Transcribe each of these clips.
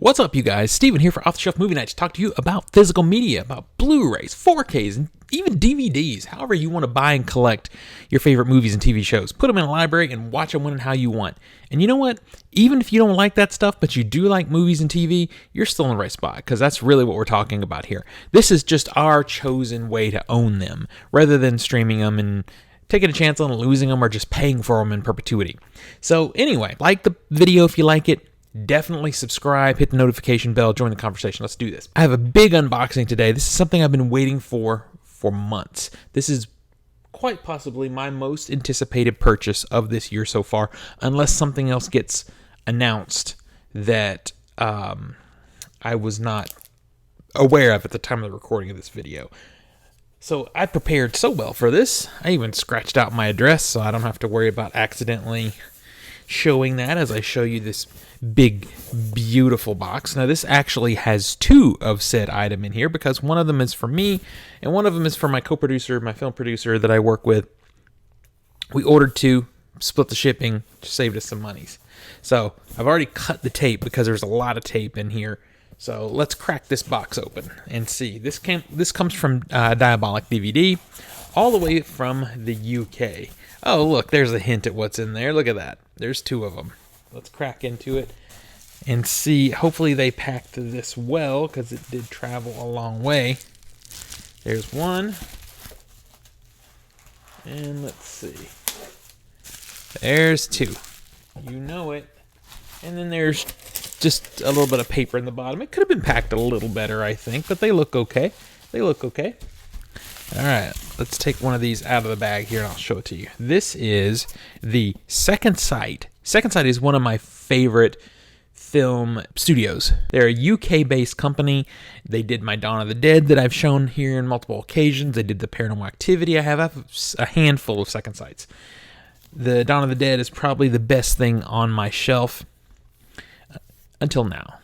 What's up, you guys? Steven here for Off the Shelf Movie Night to talk to you about physical media, about Blu-rays, 4Ks, and even DVDs. However you want to buy and collect your favorite movies and TV shows. Put them in a library and watch them when and how you want. And you know what? Even if you don't like that stuff, but you do like movies and TV, you're still in the right spot, because that's really what we're talking about here. This is just our chosen way to own them, rather than streaming them and taking a chance on losing them or just paying for them in perpetuity. So anyway, like the video if you like it. Definitely subscribe, hit the notification bell, join the conversation. Let's do this. I have a big unboxing today. This is something I've been waiting for months. This is quite possibly my most anticipated purchase of this year so far, unless something else gets announced that I was not aware of at the time of the recording of this video. So I prepared so well for this. I even scratched out my address so I don't have to worry about accidentally showing that as I show you this big, beautiful box. Now, this actually has two of said item in here, because one of them is for me and one of them is for my co-producer, my film producer that I work with. We ordered two, split the shipping, saved us some monies. So I've already cut the tape because there's a lot of tape in here. So let's crack this box open and see. This comes from Diabolic DVD, all the way from the UK. Oh, look, there's a hint at what's in there. Look at that. There's two of them. Let's crack into it and see. Hopefully they packed this well, because it did travel a long way. There's one. And let's see. There's two. You know it. And then there's just a little bit of paper in the bottom. It could have been packed a little better, I think, but they look okay. They look okay. All right, let's take one of these out of the bag here and I'll show it to you. This is the Second Sight. Second Sight is one of my favorite film studios. They're a UK-based company. They did my Dawn of the Dead that I've shown here on multiple occasions. They did the Paranormal Activity. I have a handful of Second Sights. The Dawn of the Dead is probably the best thing on my shelf until now.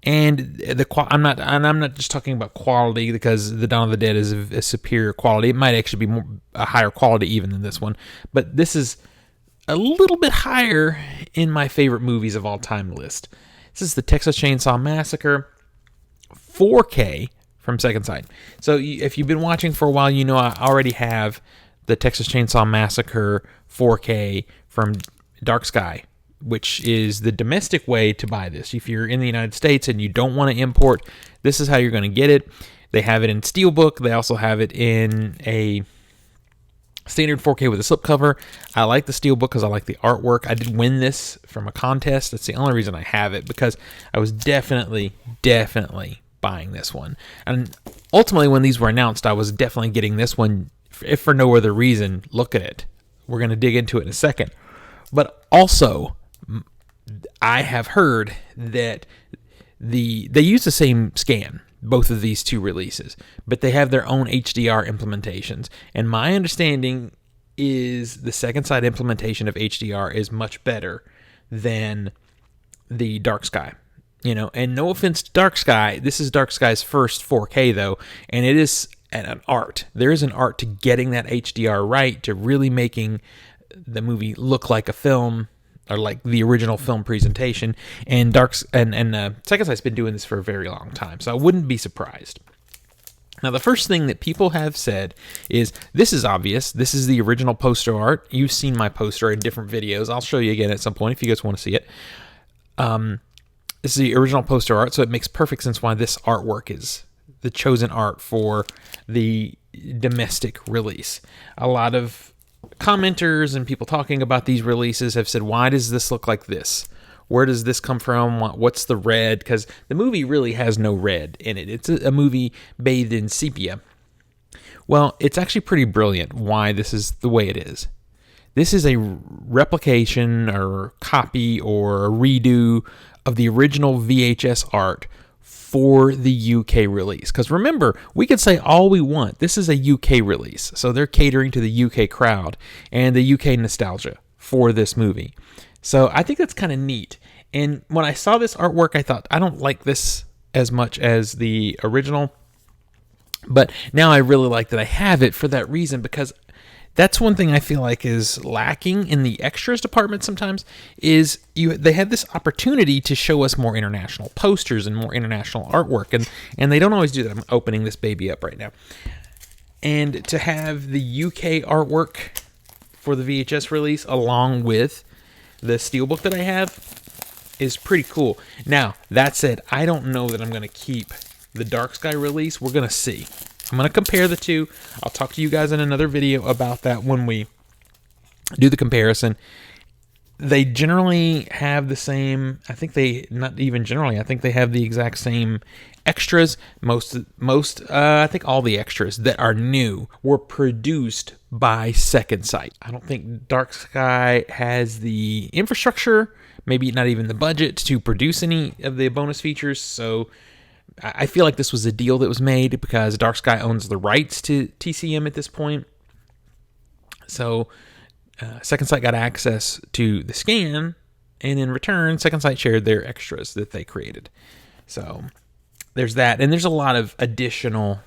And I'm not just talking about quality, because the Dawn of the Dead is a superior quality. It might actually be a higher quality even than this one, but this is a little bit higher in my favorite movies of all time list. This is the Texas Chain Saw Massacre 4K from Second Sight. So if you've been watching for a while, you know I already have the Texas Chain Saw Massacre 4K from Dark Sky, which is the domestic way to buy this. If you're in the United States and you don't want to import, this is how you're going to get it. They have it in Steelbook. They also have it in a standard 4K with a slipcover. I like the Steelbook because I like the artwork. I did win this from a contest. That's the only reason I have it, because I was definitely buying this one. And ultimately, when these were announced, I was definitely getting this one, if for no other reason. Look at it. We're going to dig into it in a second. But also, I have heard that they use the same scan, both of these two releases, but they have their own HDR implementations. And my understanding is the Second Sight implementation of HDR is much better than the Dark Sky. You know, and no offense to Dark Sky, this is Dark Sky's first 4K though, and it is an art. There is an art to getting that HDR right, to really making the movie look like a film, or like the original film presentation. And Second Sight's been doing this for a very long time, so I wouldn't be surprised. Now, the first thing that people have said is, this is obvious. This is the original poster art. You've seen my poster in different videos. I'll show you again at some point if you guys want to see it. This is the original poster art, so it makes perfect sense why this artwork is the chosen art for the domestic release. A lot of commenters and people talking about these releases have said, why does this look like this? Where does this come from? What's the red? Because the movie really has no red in it. It's a movie bathed in sepia. Well, it's actually pretty brilliant why this is the way it is. This is a replication or copy or a redo of the original VHS art for the UK release. Because remember, we could say all we want. This is a UK release. So they're catering to the UK crowd and the UK nostalgia for this movie. So I think that's kind of neat. And when I saw this artwork, I thought, I don't like this as much as the original. But now I really like that I have it for that reason, because That's one thing I feel like is lacking in the extras department sometimes is they had this opportunity to show us more international posters and more international artwork, and they don't always do that. I'm opening this baby up right now. And to have the UK artwork for the VHS release along with the steelbook that I have is pretty cool. Now, that said, I don't know that I'm going to keep the Dark Sky release. We're going to see. I'm going to compare the two. I'll talk to you guys in another video about that when we do the comparison. They generally have the same, I think they, not even generally, I think they have the exact same extras. I think all the extras that are new were produced by Second Sight. I don't think Dark Sky has the infrastructure, maybe not even the budget to produce any of the bonus features, so I feel like this was a deal that was made because Dark Sky owns the rights to TCM at this point. So Second Sight got access to the scan, and in return, Second Sight shared their extras that they created. So there's that, and there's a lot of additional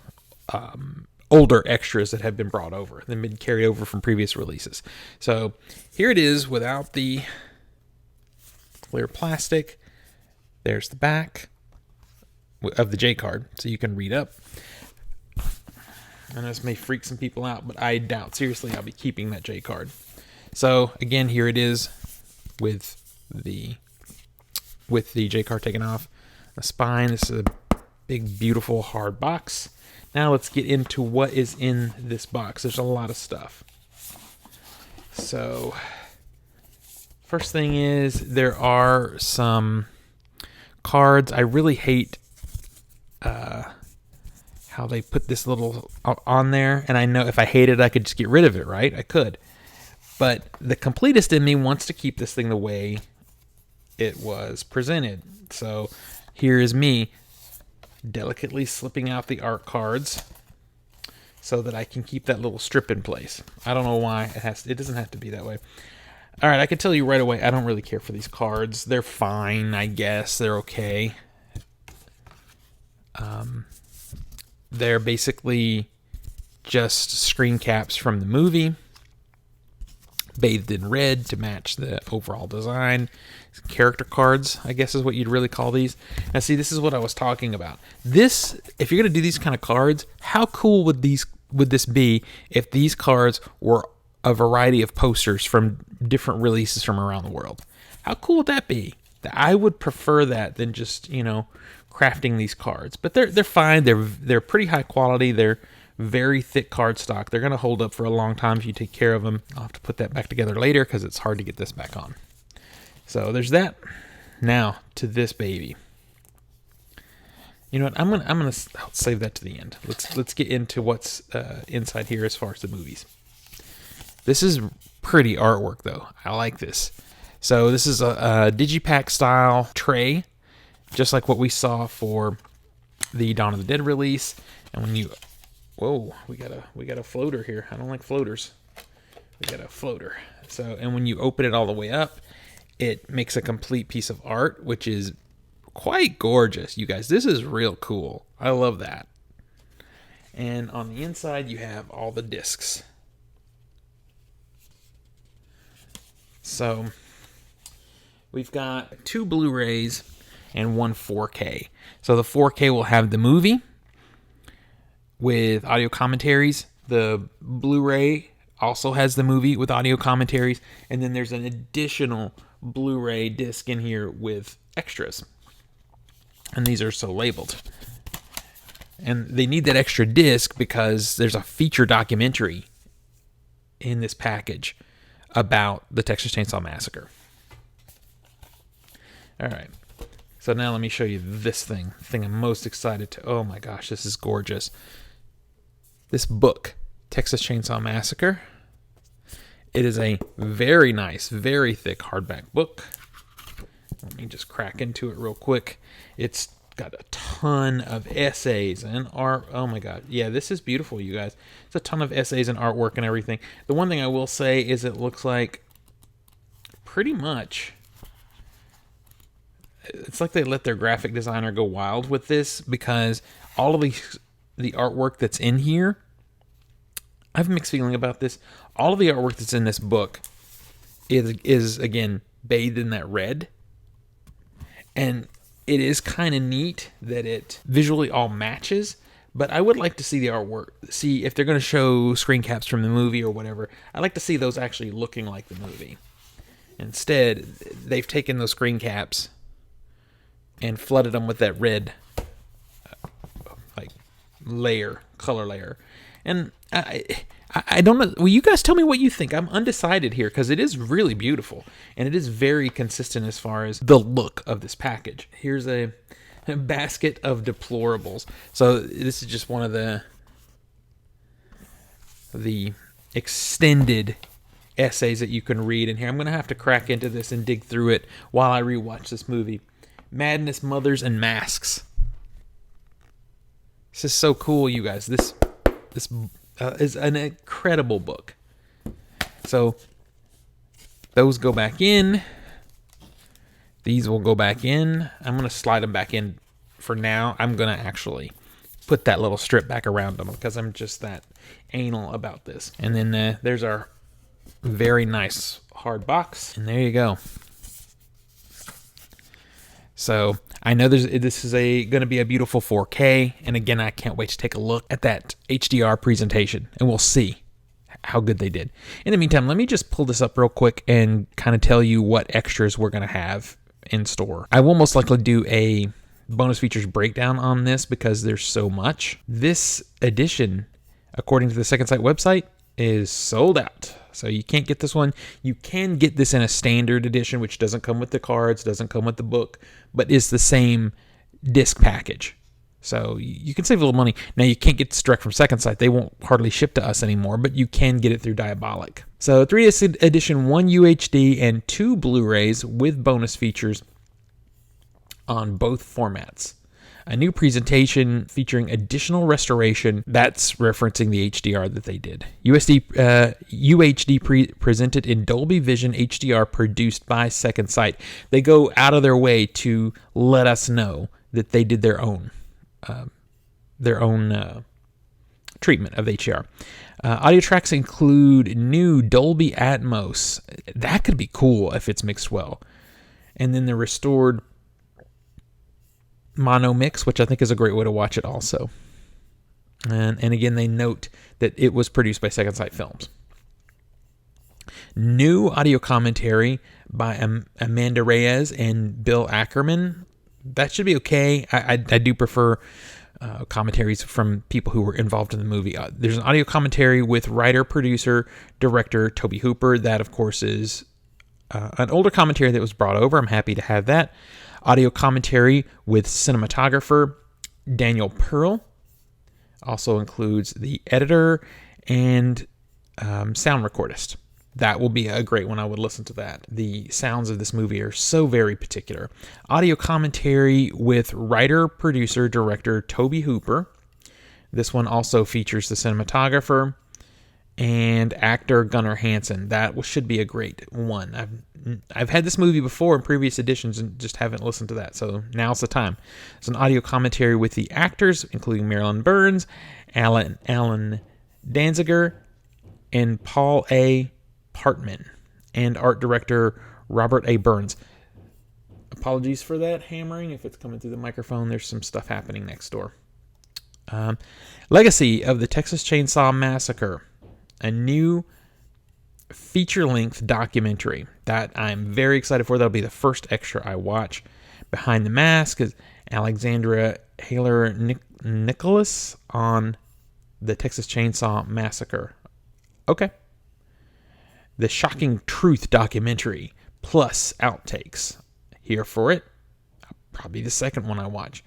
older extras that have been brought over, that have been carried over from previous releases. So here it is without the clear plastic. There's the back of the J card, so you can read up. And this may freak some people out, but I doubt seriously I'll be keeping that J card. So again, here it is with the J card taken off. The spine. This is a big, beautiful, hard box. Now let's get into what is in this box. There's a lot of stuff. So first thing is there are some cards. I really hate how they put this little on there, and I know if I hated it, I could just get rid of it, right? I could. But the completist in me wants to keep this thing the way it was presented. So here is me delicately slipping out the art cards so that I can keep that little strip in place. I don't know why it doesn't have to be that way. All right, I can tell you right away, I don't really care for these cards. They're fine, I guess. They're okay. They're basically just screen caps from the movie, bathed in red to match the overall design. Character cards, I guess is what you'd really call these. Now see, this is what I was talking about. This, if you're going to do these kind of cards, how cool would this be if these cards were a variety of posters from different releases from around the world? How cool would that be? I would prefer that than just, crafting these cards. But they're fine. They're pretty high quality. They're very thick cardstock. They're going to hold up for a long time if you take care of them. I'll have to put that back together later because it's hard to get this back on. So there's that. Now to this baby. You know what? I'm gonna save that to the end. Let's get into what's inside here as far as the movies. This is pretty artwork though. I like this. So this is a digipack style tray, just like what we saw for the Dawn of the Dead release. And when you, whoa, we got a floater here. I don't like floaters. We got a floater. So, and when you open it all the way up, it makes a complete piece of art, which is quite gorgeous. You guys, this is real cool. I love that. And on the inside, you have all the discs. So we've got 2 Blu-rays and 1 4K. So the 4K will have the movie with audio commentaries. The Blu-ray also has the movie with audio commentaries. And then there's an additional Blu-ray disc in here with extras. And these are so labeled. And they need that extra disc because there's a feature documentary in this package about the Texas Chain Saw Massacre. All right. So now let me show you this thing. The thing I'm most excited to. Oh my gosh, this is gorgeous. This book, Texas Chain Saw Massacre. It is a very nice, very thick hardback book. Let me just crack into it real quick. It's got a ton of essays and art. Oh my god. Yeah, this is beautiful, you guys. It's a ton of essays and artwork and everything. The one thing I will say is it looks like pretty much, it's like they let their graphic designer go wild with this, because all of the artwork that's in here, I have a mixed feeling about this. All of the artwork that's in this book is again, bathed in that red. And it is kind of neat that it visually all matches. But I would like to see the artwork. See if they're going to show screen caps from the movie or whatever. I'd like to see those actually looking like the movie. Instead, they've taken those screen caps and flooded them with that red color layer. And I don't know. Well, you guys tell me what you think. I'm undecided here because it is really beautiful. And it is very consistent as far as the look of this package. Here's a basket of deplorables. So this is just one of the extended essays that you can read in here. I'm going to have to crack into this and dig through it while I rewatch this movie. Madness, Mothers, and Masks. This is so cool, you guys. This is an incredible book. So those go back in. These will go back in. I'm going to slide them back in for now. I'm going to actually put that little strip back around them because I'm just that anal about this. And then there's our very nice hard box. And there you go. So I know this is going to be a beautiful 4K. And again, I can't wait to take a look at that HDR presentation. And we'll see how good they did. In the meantime, let me just pull this up real quick and kind of tell you what extras we're going to have in store. I will most likely do a bonus features breakdown on this because there's so much. This edition, according to the Second Sight website, is sold out. So you can't get this one. You can get this in a standard edition, which doesn't come with the cards, doesn't come with the book, but is the same disc package. So you can save a little money. Now, you can't get this direct from Second Sight. They won't hardly ship to us anymore, but you can get it through Diabolic. So 3 edition, 1 UHD, and 2 Blu-rays with bonus features on both formats. A new presentation featuring additional restoration that's referencing the HDR that they did. UHD presented in Dolby Vision HDR produced by Second Sight. They go out of their way to let us know that they did their own treatment of HDR. Audio tracks include new Dolby Atmos. That could be cool if it's mixed well. And then the restored mono mix, which I think is a great way to watch it also. And again, they note that it was produced by Second Sight Films. New audio commentary by Amanda Reyes and Bill Ackerman. That should be okay. I do prefer commentaries from people who were involved in the movie. There's an audio commentary with writer, producer, director Toby Hooper. That, of course, is an older commentary that was brought over. I'm happy to have that. Audio commentary with cinematographer Daniel Pearl. Also includes the editor and sound recordist. That will be a great one. I would listen to that. The sounds of this movie are so very particular. Audio commentary with writer, producer, director Toby Hooper. This one also features the cinematographer and actor Gunnar Hansen. That should be a great one. I've had this movie before in previous editions and just haven't listened to that, so now's the time. It's an audio commentary with the actors, including Marilyn Burns, Alan Danziger, and Paul A. Partman, and art director Robert A. Burns. Apologies for that hammering. If it's coming through the microphone, there's some stuff happening next door. Legacy of the Texas Chain Saw Massacre. A new feature-length documentary that I'm very excited for. That'll be the first extra I watch. Behind the Mask is Alexandra Haler Nicholas on the Texas Chain Saw Massacre. Okay. The Shocking Truth documentary plus outtakes. Here for it. Probably the second one I watch.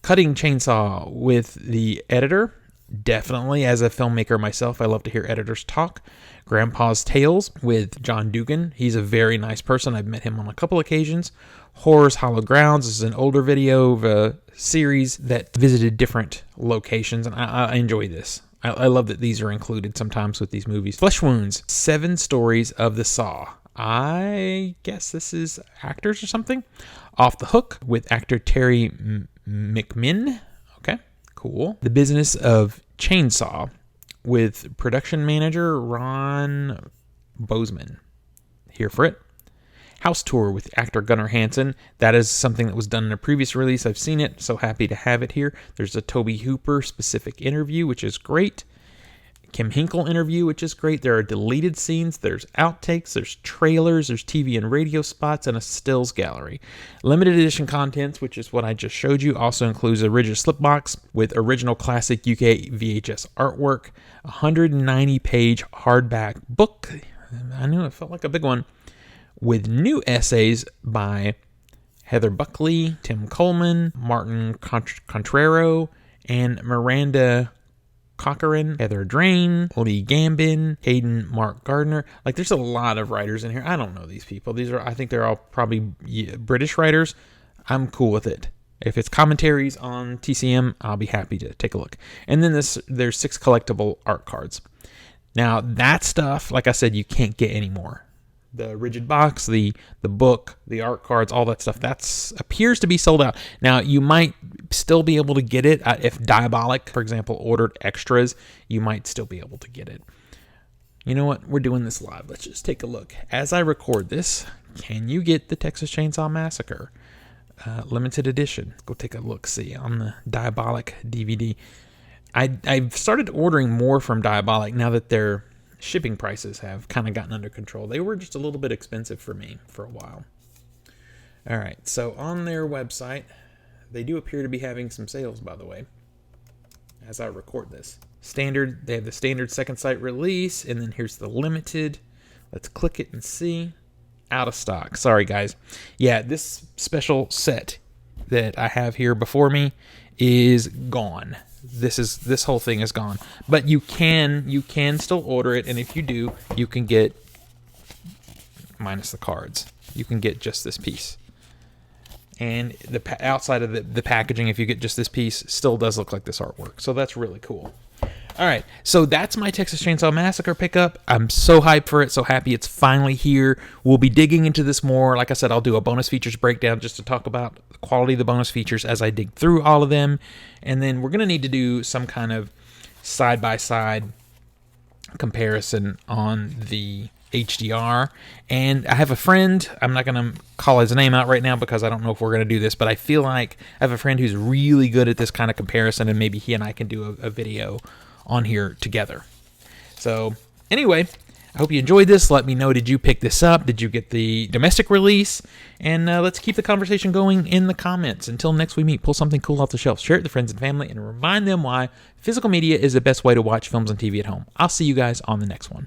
Cutting Chainsaw with the editor. Definitely, as a filmmaker myself, I love to hear editors talk. Grandpa's Tales with John Dugan. He's a very nice person. I've met him on a couple occasions. Horror's Hollow Grounds. This is an older video of a series that visited different locations, and I enjoy this. I love that these are included sometimes with these movies. Flesh Wounds. 7 Stories of the Saw. I guess this is actors or something. Off the Hook with actor Terry McMinn. Okay. Cool. The Business of Chainsaw. with production manager Ron Bozeman. Here for it. House tour with actor Gunnar Hansen. That is something that was done in a previous release. I've seen it. So happy to have it here. There's a Toby Hooper specific interview, which is great. Kim Hinkle interview, which is great. There are deleted scenes. There's outtakes. There's trailers. There's TV and radio spots and a stills gallery. Limited edition contents, which is what I just showed you, also includes a rigid slipbox with original classic UK VHS artwork, a 190-page hardback book. I knew it felt like a big one. With new essays by Heather Buckley, Tim Coleman, Martin Contrero, and Miranda Cochran, Heather Drain, Lee Gambin, Hayden Mark Gardner. Like, there's a lot of writers in here. I don't know these people. I think they're all probably British writers. I'm cool with it. If it's commentaries on TCM, I'll be happy to take a look. And then there's 6 collectible art cards. Now, that stuff, like I said, you can't get anymore. The rigid box, the book, the art cards, all that stuff, that appears to be sold out. Now, you might still be able to get it. If Diabolic, for example, ordered extras, you might still be able to get it. You know what? We're doing this live. Let's just take a look. As I record this, can you get the Texas Chain Saw Massacre limited edition? Go take a look, see, on the Diabolic DVD. I've started ordering more from Diabolic now that their shipping prices have kind of gotten under control. They were just a little bit expensive for me for a while. All right, so on their website, they do appear to be having some sales, by the way, as I record this. They have the standard second sight release, and then here's the limited. Let's click it and see. Out of stock. Sorry, guys. Yeah, this special set that I have here before me is gone. This whole thing is gone, but you can still order it, and if you do, you can get, minus the cards, you can get just this piece. And the outside of the packaging, if you get just this piece, still does look like this artwork. So that's really cool. All right, so that's my Texas Chain Saw Massacre pickup. I'm so hyped for it, so happy it's finally here. We'll be digging into this more. Like I said, I'll do a bonus features breakdown just to talk about the quality of the bonus features as I dig through all of them. And then we're going to need to do some kind of side-by-side comparison on the HDR. And I have a friend, I'm not going to call his name out right now because I don't know if we're going to do this, but I feel like I have a friend who's really good at this kind of comparison, and maybe he and I can do a video on here together. So anyway, I hope you enjoyed this. Let me know, did you pick this up? Did you get the domestic release? And let's keep the conversation going in the comments. Until next we meet, pull something cool off the shelf, share it with friends and family, and remind them why physical media is the best way to watch films and TV at home. I'll see you guys on the next one.